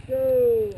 go!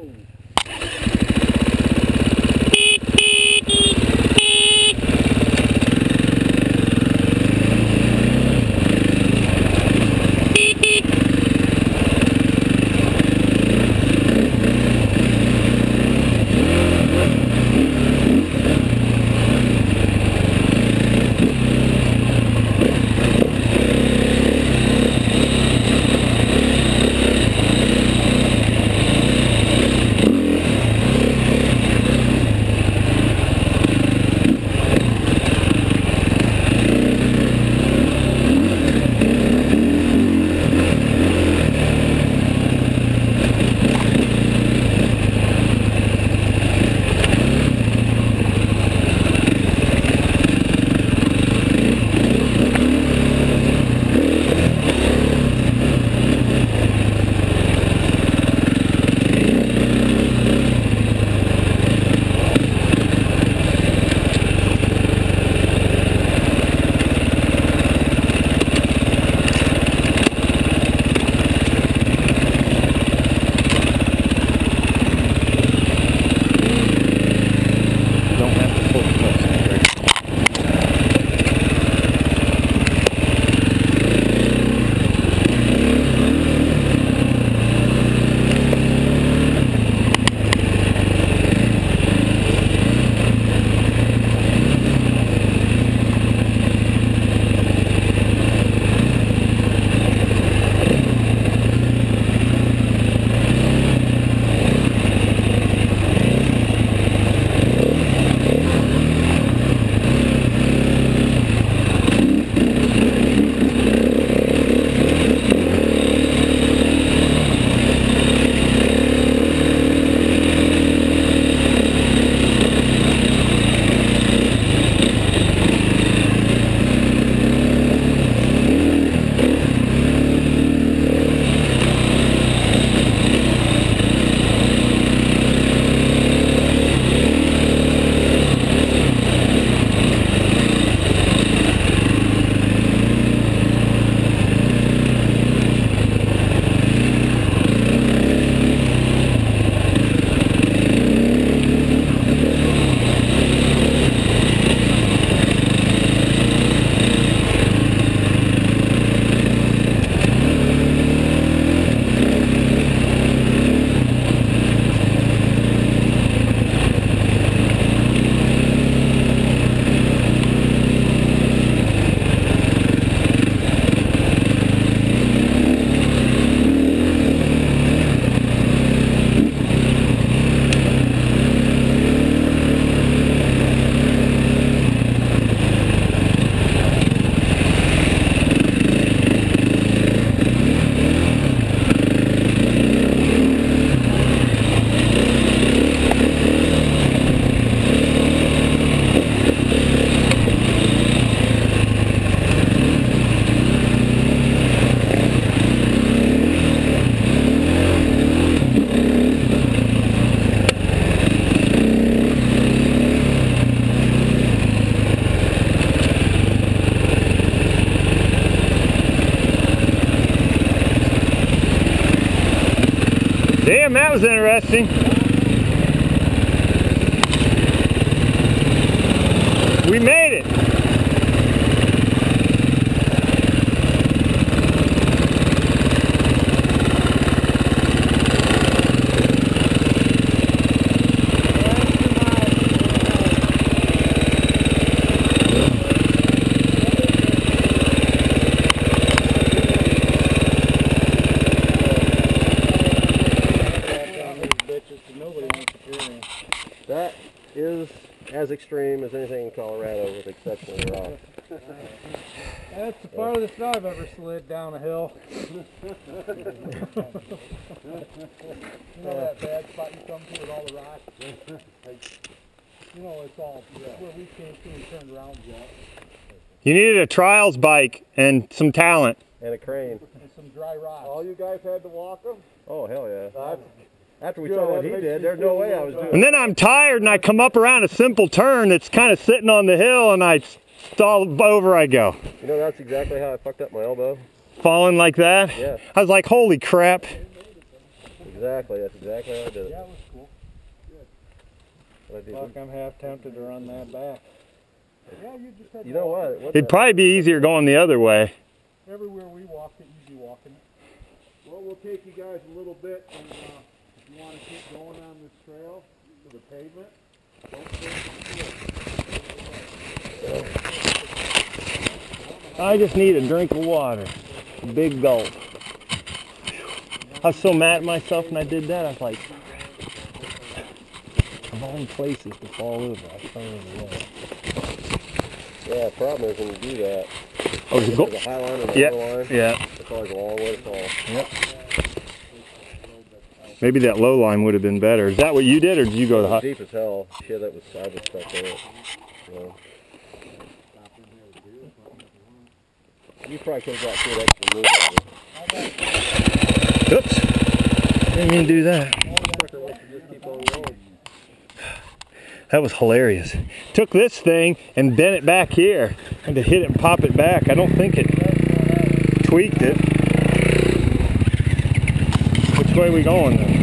Damn, that was interesting. We made it. That is as extreme as anything in Colorado, with the exception of the rock. That's the farthest I've ever slid down a hill. You know that bad spot you come to with all the rocks? You know, it's all where we came through and turned around, Jeff. You needed a trials bike and some talent. And a crane. And some dry rocks. All you guys had to walk them? Oh, hell yeah. After we saw what he did, there's no way I was doing it. And then I'm tired and I come up around a simple turn that's kind of sitting on the hill and I stall over I go. You know, that's exactly how I fucked up my elbow. Falling like that? Yeah. I was like, holy crap. Exactly. That's exactly how I did it. Yeah, it was cool. What I did. Fuck, I'm half tempted to run that back. Yeah, you just had You know what? It'd probably be easier going the other way. Everywhere we walked it, easy walking it. Well, we'll take you guys a little bit, and if you want to keep going on this trail to the pavement, don't take the I just need a drink of water. A big gulp. I was so mad at myself when I did that. I was like, of all the places to fall over, I fell over there. Yeah, the problem is when you do that, Oh, there's there's a high line and a yeah, low line. yeah. It's always a long way to fall. Yep. Maybe that low line would have been better. Is that what you did, or did you go to the high? Deep as hell. Shit, I was stuck in it. So. You probably could have got good extra move. Oops. Didn't mean to do that. Just keep on going. That was hilarious. Took this thing and bent it back here and to hit it and pop it back. I don't think it tweaked it. Which way are we going then?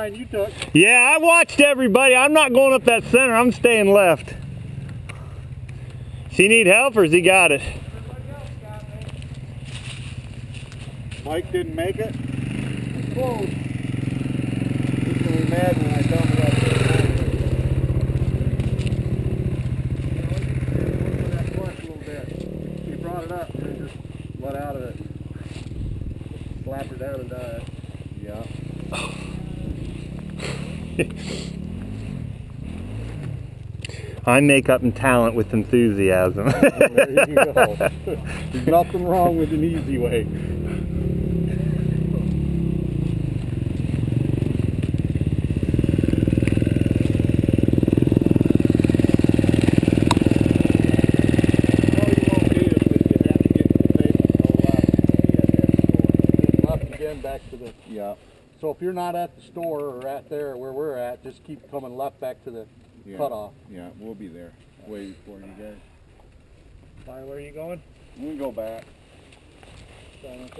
line you took. Yeah, I watched everybody. I'm not going up that center. I'm staying left. Does he need help or has he got it? Everybody else got it. Mike didn't make it? It's close. He's going to be mad when I tell him about it. That clutch a little bit. He brought it up and just let out of it. Slapped her down and died. Yeah. I make up in talent with enthusiasm. There you go. There's nothing wrong with an easy way. Back to the So if you're not at the store or at there where we're at, just keep coming left back to the cutoff. Yeah, we'll be there waiting for you guys. Where are you going? We can go back. I don't,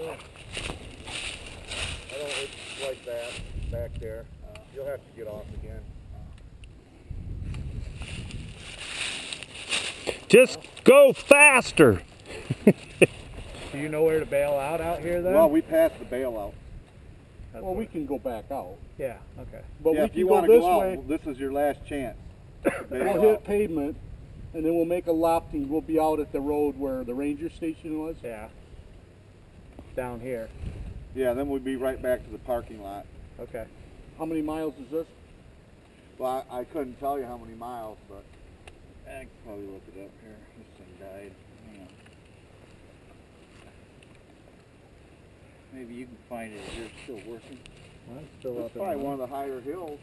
it's like that back there. You'll have to get off again. Just go faster. Do you know where to bail out here then? Well, we passed the bailout. Well, we can go back out. Yeah, okay. But Yeah, we if can you go want to this go way. out, this is your last chance. We'll hit pavement, and then we'll make a left, and we'll be out at the road where the ranger station was. Yeah. Down here. Yeah, then we'll be right back to the parking lot. Okay. How many miles is this? Well, I couldn't tell you how many miles, but I can probably look it up here. This thing died. Hang on. Maybe you can find it if you're still working. Well, it's still It's up probably in one of the higher hills.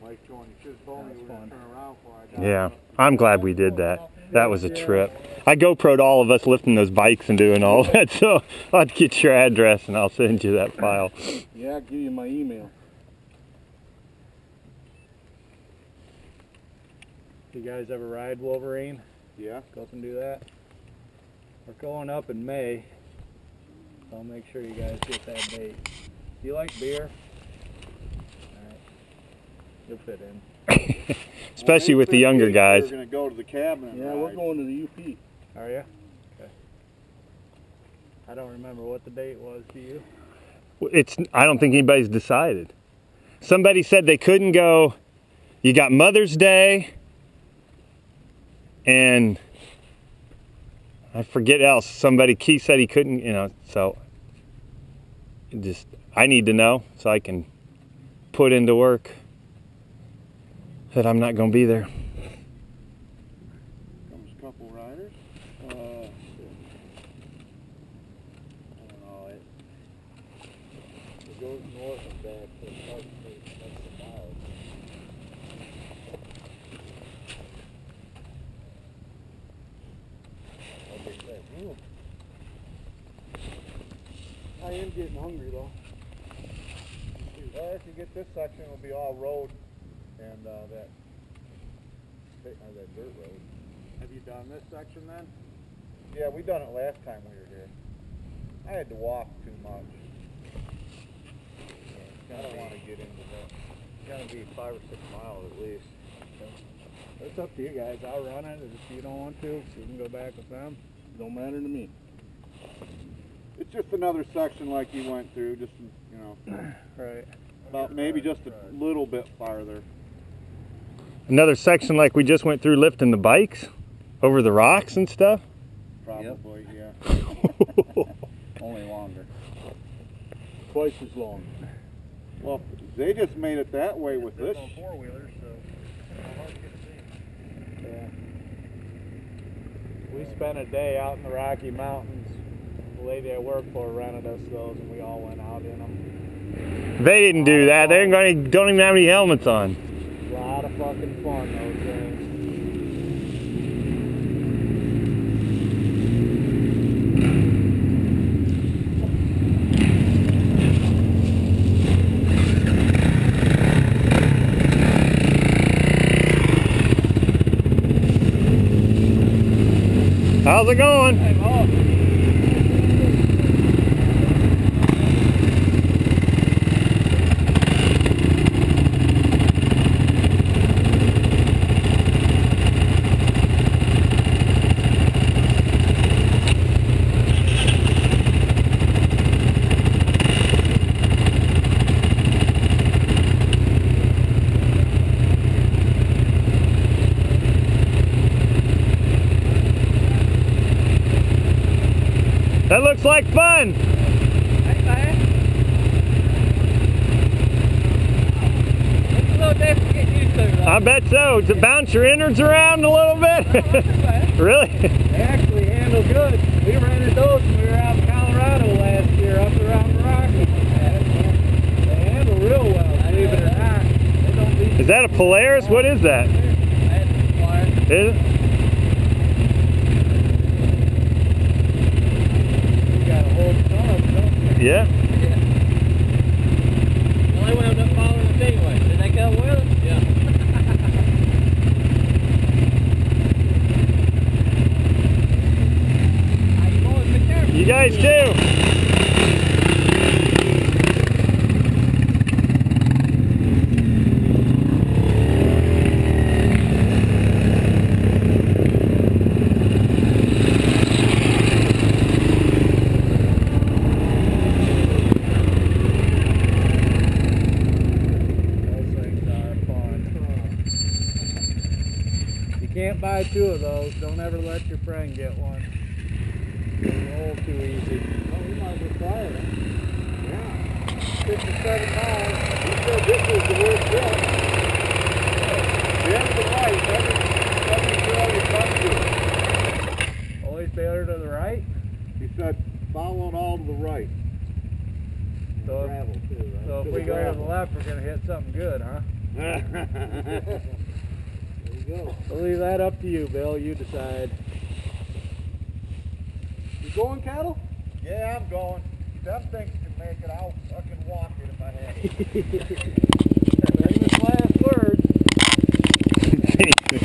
Mike, John, you should have told me we were going to turn around before I got Yeah, I'm glad we did that. That was a trip. I GoPro'd all of us lifting those bikes and doing all that, so I'll get your address and I'll send you that file. Yeah, I'll give you my email. You guys ever ride Wolverine? Yeah. Go up and do that? We're going up in May, so I'll make sure you guys get that date. Do you like beer? Alright. You'll fit in. Especially with the younger guys. We're going to go to the cabin and Yeah, ride. we're going to the UP. Are you? Okay. I don't remember what the date was, do you? I don't think anybody's decided. Somebody said they couldn't go. You got Mother's Day and I forget else. Keith said he couldn't, so I need to know so I can put into work that I'm not going to be there. Comes a couple riders. I don't know. It goes north and back to Park Street. That's the miles. I am getting hungry though. Well, if you get this section, it'll be all road and that dirt road. Have you done this section then? Yeah, we done it last time we were here. I had to walk too much. I don't want to get into that. It's gonna be 5 or 6 miles at least. It's up to you guys. I'll run it if you don't want to, so you can go back with them. Don't matter to me. It's just another section like you went through, just, Right. about maybe just a little bit farther. Another section like we just went through lifting the bikes over the rocks and stuff. Probably, yeah. Only longer. Twice as long. Well, they just made it that way with this. Four-wheelers, so hard to get to see. Yeah. We spent a day out in the Rocky Mountains. The lady I work for rented us those, and we all went out in them. They didn't do that. They don't even have any helmets on. A lot of fucking fun, those things. How's it going? Hey, Mo. doing? Hey, man. It's a little different to get used to, though. I bet so. To bounce your innards around a little bit? Really? They actually handle good. We rented those when we were out in Colorado last year, up around the Rockies. They handle real well, believe it or not. They don't be Is that a Polaris? What is that? That's a Polaris. Is it? We got a whole ton of them, don't we? Yeah. Well, they wound up following us anyway. Did they come with us? Yeah. You guys too. Can't buy two of those. Don't ever let your friend get one. It'll roll too easy. Oh, we might as well try it. Yeah. 57 miles. He said this was the worst trip. The end of the right. Every trail you come to. Always better to the right? He said following all to the right. So Gravel too, right? So if we go to the left, we're going to hit something good, huh? There you go. I'll leave that up to you, Bill. You decide. You going, Cattle? Yeah, I'm going. Them things can make it. I'll fucking walk it if I have to. Famous last words. Thank you.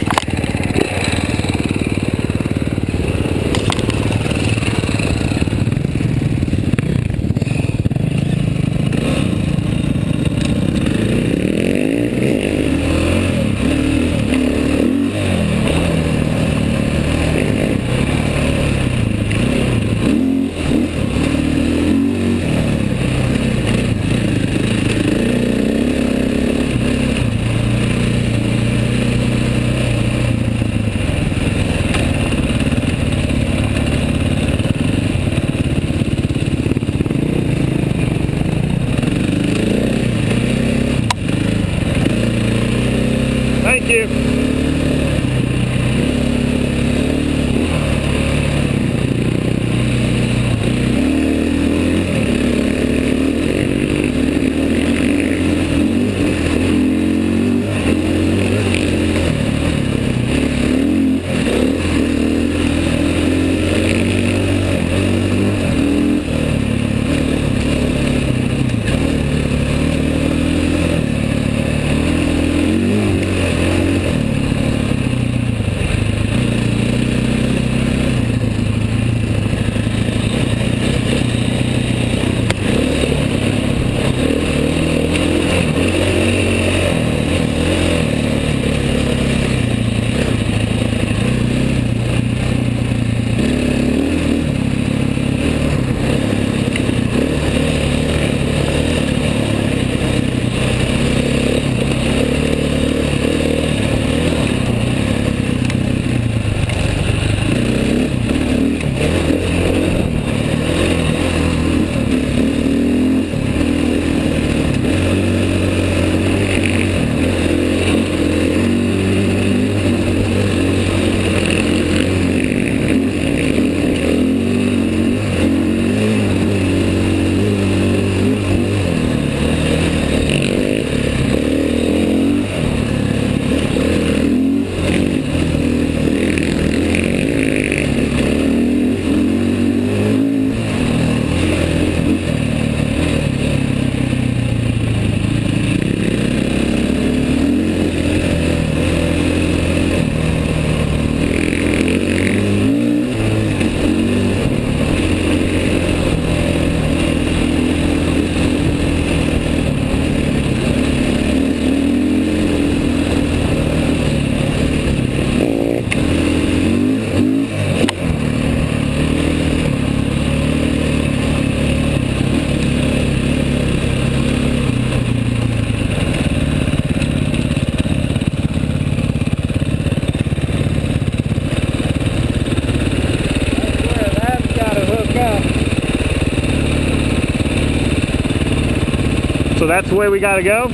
that's the way we gotta go?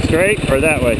Straight or that way?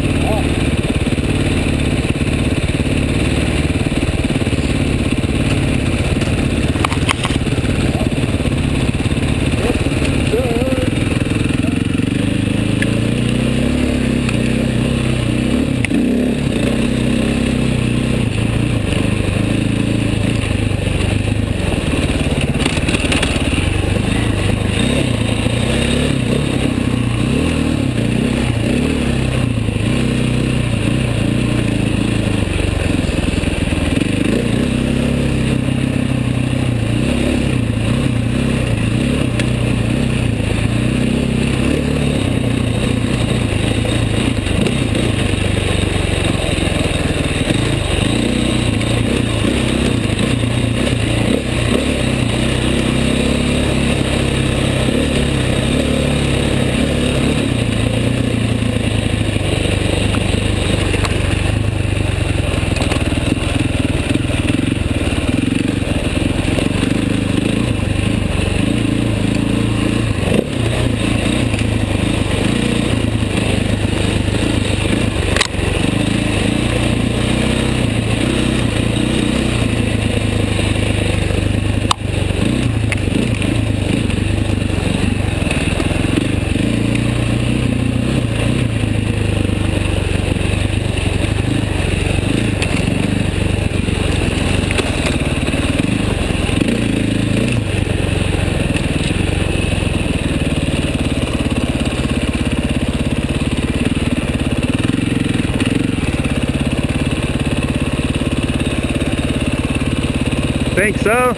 Think so?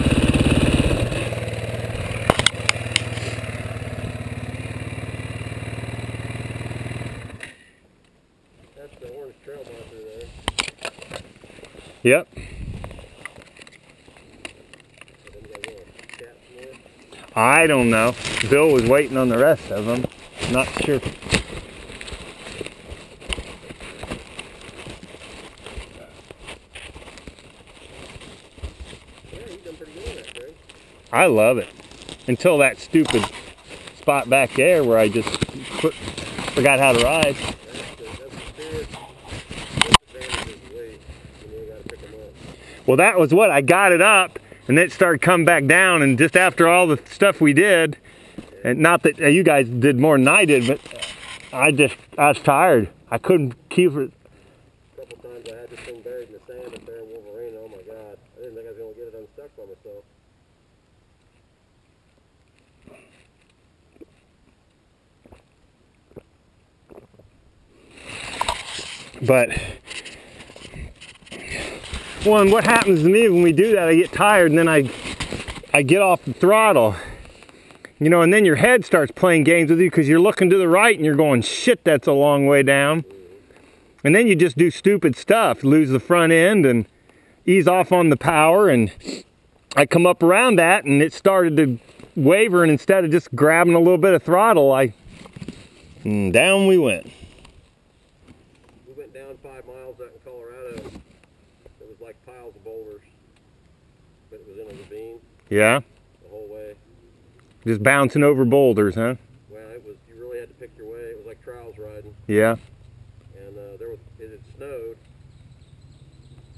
That's the orange trail marker there. Yep. I don't know. Bill was waiting on the rest of them. Not sure. I love it. Until that stupid spot back there where I just forgot how to ride. Well, that was what I got it up, and then it started coming back down. And just after all the stuff we did, and not that you guys did more than I did, but I was tired. I couldn't keep it. A couple times I had this thing buried in the sand up there in Wolverine. Oh my God! I didn't think I was gonna get it unstuck by myself. But, well, and what happens to me when we do that, I get tired and then I get off the throttle, you know, and then your head starts playing games with you because you're looking to the right and you're going, shit, that's a long way down. And then you just do stupid stuff, lose the front end and ease off on the power, and I come up around that and it started to waver, and instead of just grabbing a little bit of throttle, down we went. Down 5 miles out in Colorado. It was like piles of boulders, but it was in a ravine. Yeah. The whole way. Just bouncing over boulders, huh? Well, it was. You really had to pick your way. It was like trials riding. Yeah. And it had snowed.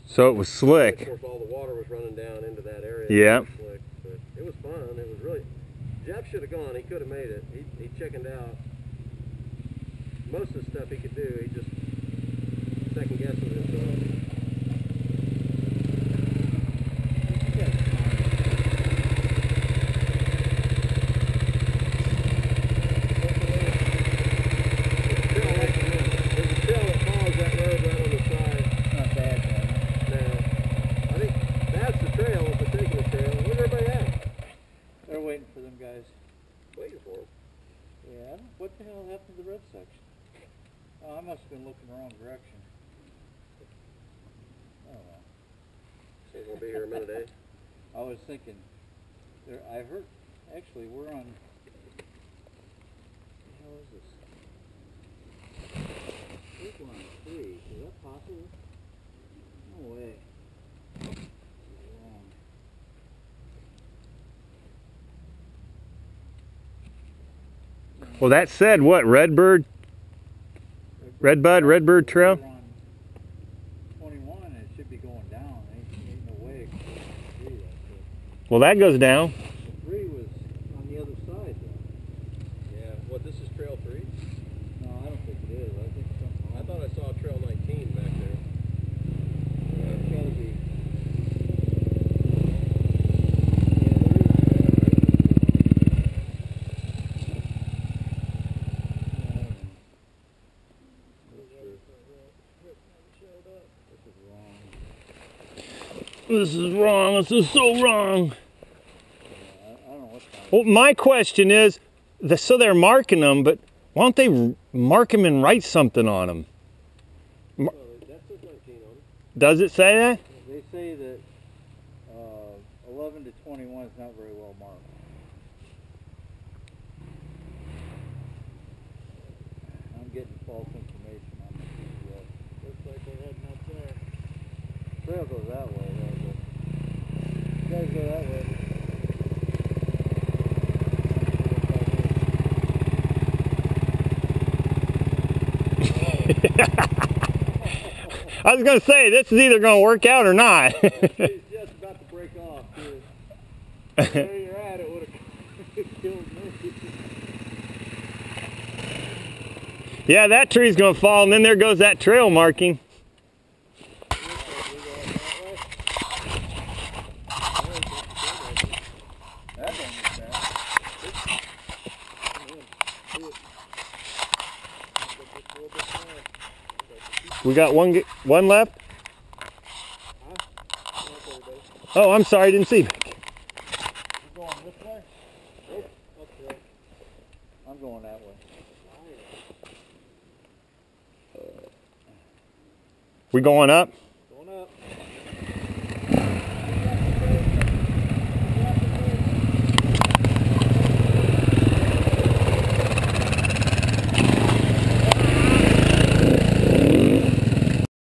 So it was slick. Of course, all the water was running down into that area. Yeah. It was slick, but it was fun. It was really. Jeff should have gone. He could have made it. He chickened out. Most of the stuff he could do, he just second guessing himself. There's a trail that follows that road right on the side. Not bad, man. Now, I think that's the trail, if we're taking the trail. Where's everybody at? They're waiting for them guys. Waiting for them. Yeah, what the hell happened to the red section? Oh, I must have been looking the wrong direction. Oh well. He's gonna be here a minute, eh? I was thinking, I heard, actually we're on, what the hell is this? I think we're on 3, is that possible? No way. Wrong. Well, that said, what, Redbird Trail? On 21, it should be going down. Ain't no way. Well, that goes down. The 3 was on the other side, though. Yeah. What? This is Trail 3? No, I don't think it is. I think something. I thought I saw Trail 19 back there. Yeah, it's gotta be. This is wrong. This is so wrong. I don't know what's going on. Well, my question is, so they're marking them, but why don't they mark them and write something on them? That says 19 on it. Does it say that? They say that 11 to 21 is not very well marked. I'm getting false information on the GPS. Looks like we're heading up there. Trail goes that way, though. You guys go that way. I was going to say, this is either going to work out or not. It's just about to break off, too. Where you're at, it would have killed me. Yeah, that tree's going to fall, and then there goes that trail marking. We got one left? Oh, I'm sorry, I didn't see. You going this way? Nope. Okay. I'm going that way. We going up?